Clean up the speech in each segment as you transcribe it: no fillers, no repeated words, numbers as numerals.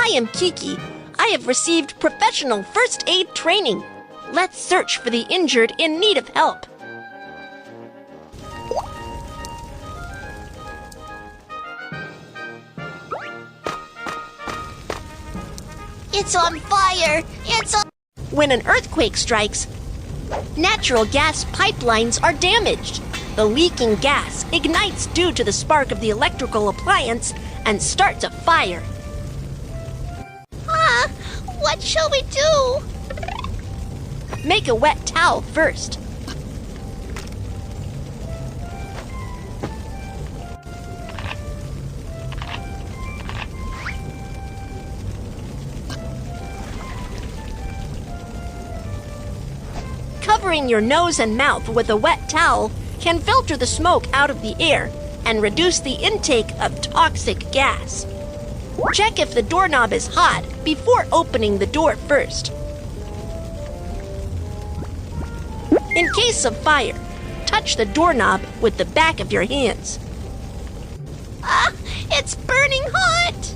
I am Kiki. I have received professional first aid training. Let's search for the injured in need of help. It's on fire! When an earthquake strikes, natural gas pipelines are damaged. The leaking gas ignites due to the spark of the electrical appliance and starts a fire. What shall we do? Make a wet towel first. Covering your nose and mouth with a wet towel can filter the smoke out of the air and reduce the intake of toxic gas. Check if the doorknob is hot before opening the door first. In case of fire, touch the doorknob with the back of your hands. It's burning hot!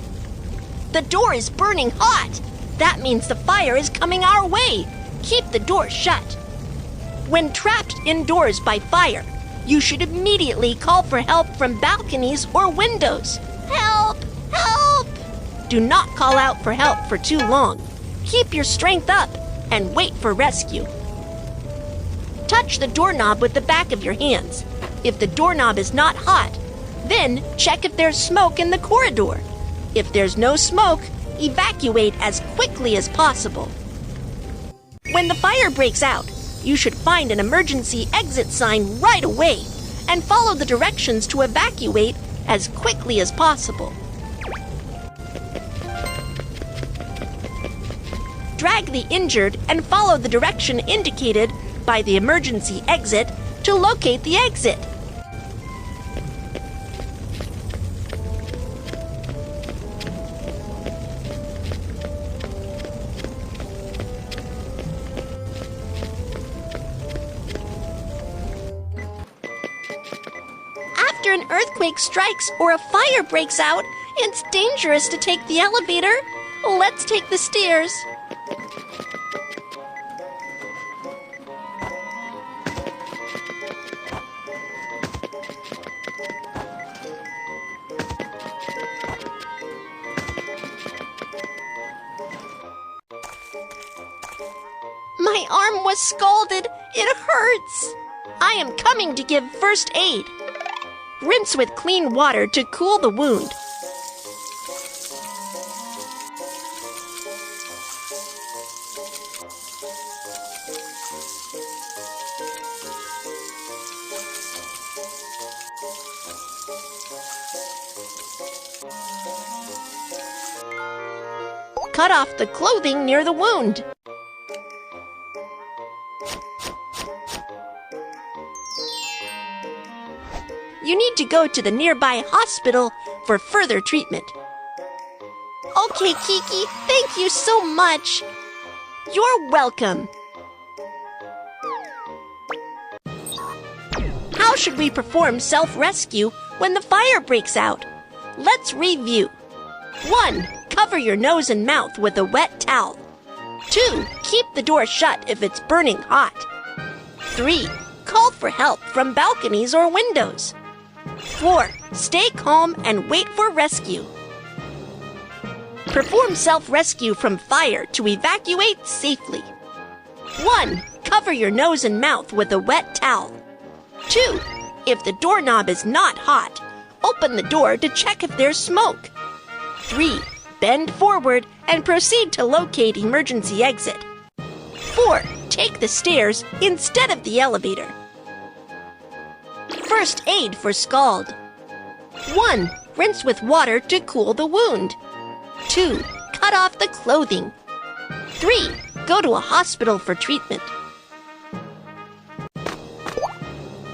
The door is burning hot. That means the fire is coming our way. Keep the door shut. When trapped indoors by fire, you should immediately call for help from balconies or windows. Help! Help! Do not call out for help for too long. Keep your strength up and wait for rescue. Touch the doorknob with the back of your hands. If the doorknob is not hot, then check if there's smoke in the corridor. If there's no smoke, evacuate as quickly as possible. When the fire breaks out, you should find an emergency exit sign right away and follow the directions to evacuate as quickly as possible. Drag the injured and follow the direction indicated by the emergency exit to locate the exit. After an earthquake strikes or a fire breaks out, it's dangerous to take the elevator. Let's take the stairs. My arm was scalded. It hurts. I am coming to give first aid. Rinse with clean water to cool the wound. Cut off the clothing near the wound. You need to go to the nearby hospital for further treatment. Okay, Kiki, thank you so much. You're welcome. How should we perform self-rescue when the fire breaks out? Let's review. 1. Cover your nose and mouth with a wet towel. 2. Keep the door shut if it's burning hot. 3. Call for help from balconies or windows. 4. Stay calm and wait for rescue. Perform self-rescue from fire to evacuate safely. 1. Cover your nose and mouth with a wet towel. 2. If the doorknob is not hot, open the door to check if there's smoke. 3. Bend forward and proceed to locate emergency exit. 4. Take the stairs instead of the elevator. First aid for scald. 1. Rinse with water to cool the wound. 2. Cut off the clothing. 3. Go to a hospital for treatment.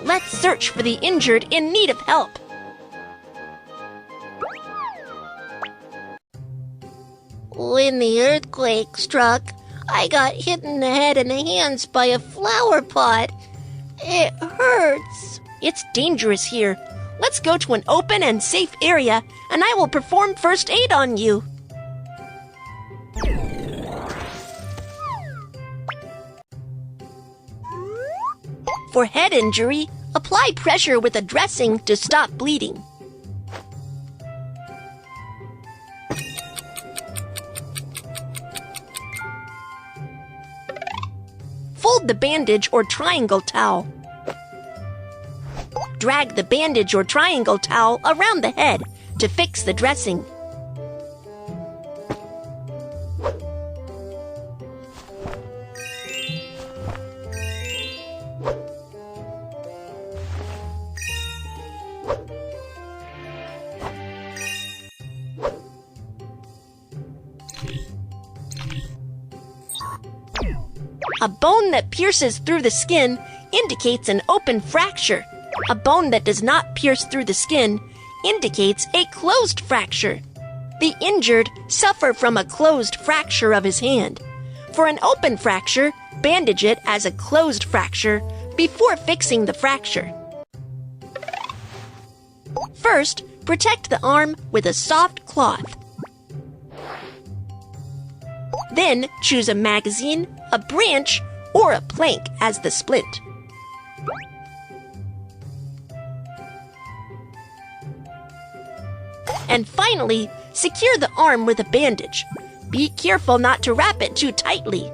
Let's search for the injured in need of help. When the earthquake struck, I got hit in the head and the hands by a flower pot. It hurts. It's dangerous here. Let's go to an open and safe area, and I will perform first aid on you. For head injury, apply pressure with a dressing to stop bleeding. Fold the bandage or triangle towel. Drag the bandage or triangle towel around the head to fix the dressing. A bone that pierces through the skin indicates an open fracture. A bone that does not pierce through the skin indicates a closed fracture. The injured suffer from a closed fracture of his hand. For an open fracture, bandage it as a closed fracture before fixing the fracture. First, protect the arm with a soft cloth. Then choose a magazine, a branch, or a plank as the splint. And finally, secure the arm with a bandage. Be careful not to wrap it too tightly.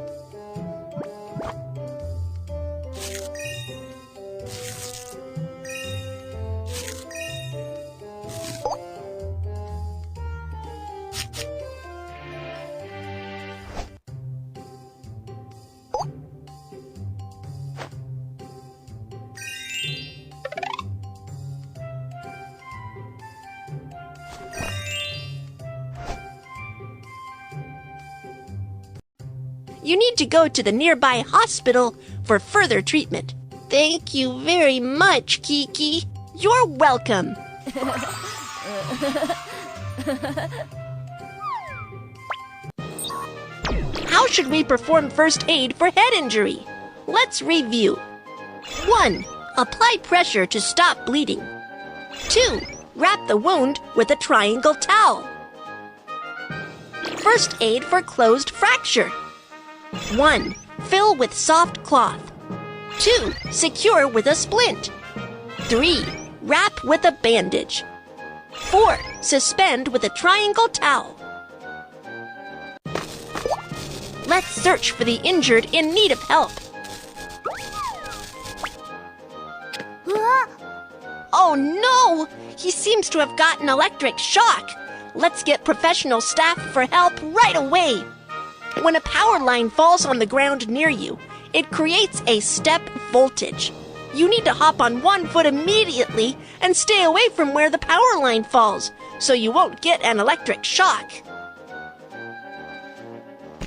You need to go to the nearby hospital for further treatment. Thank you very much, Kiki. You're welcome. How should we perform first aid for head injury? Let's review. 1. Apply pressure to stop bleeding. 2. Wrap the wound with a triangle towel. First aid for closed fracture. 1. Fill with soft cloth. 2. Secure with a splint. 3. Wrap with a bandage. 4. Suspend with a triangle towel. Let's search for the injured in need of help. Oh no! He seems to have gotten electric shock. Let's get professional staff for help right away. When a power line falls on the ground near you, it creates a step voltage. You need to hop on one foot immediately and stay away from where the power line falls, so you won't get an electric shock.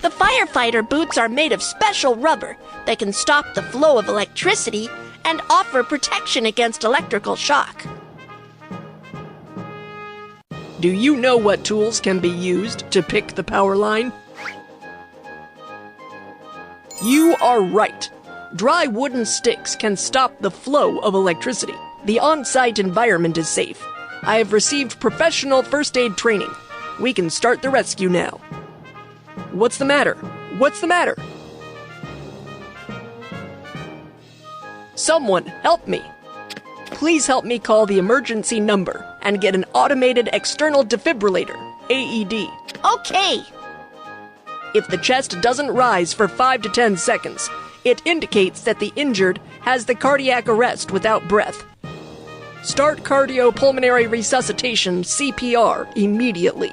The firefighter boots are made of special rubber that can stop the flow of electricity and offer protection against electrical shock. Do you know what tools can be used to pick the power line? You are right. Dry wooden sticks can stop the flow of electricity. The on-site environment is safe. I have received professional first aid training. We can start the rescue now. What's the matter? What's the matter? Someone help me. Please help me call the emergency number and get an automated external defibrillator, AED. Okay. If the chest doesn't rise for 5 to 10 seconds, it indicates that the injured has the cardiac arrest without breath. Start cardiopulmonary resuscitation, CPR, immediately.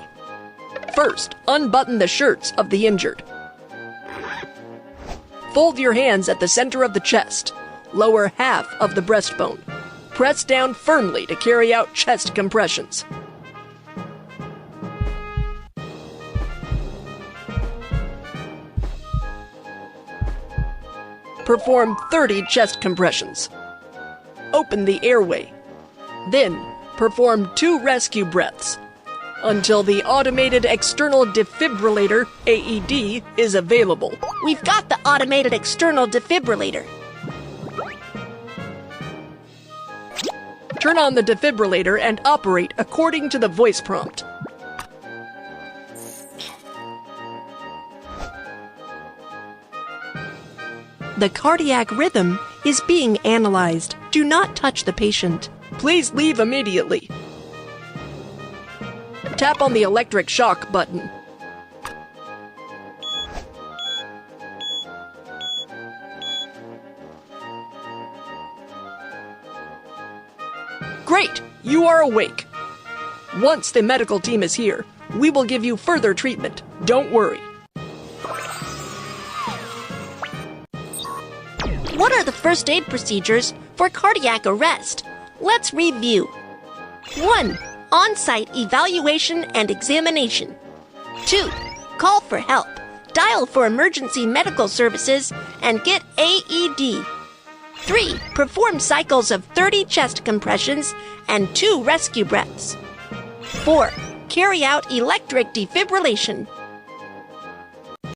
First, unbutton the shirts of the injured. Fold your hands at the center of the chest. Lower half of the breastbone. Press down firmly to carry out chest compressions. Perform 30 chest compressions. Open the airway. Then, perform 2 rescue breaths until the automated external defibrillator, AED, is available. We've got the automated external defibrillator. Turn on the defibrillator and operate according to the voice prompt. The cardiac rhythm is being analyzed. Do not touch the patient. Please leave immediately. Tap on the electric shock button. Great! You are awake. Once the medical team is here, we will give you further treatment. Don't worry. What are the first aid procedures for cardiac arrest? Let's review. 1. On-site evaluation and examination. 2. Call for help. Dial for emergency medical services and get AED. 3. Perform cycles of 30 chest compressions and 2 rescue breaths. 4. Carry out electric defibrillation.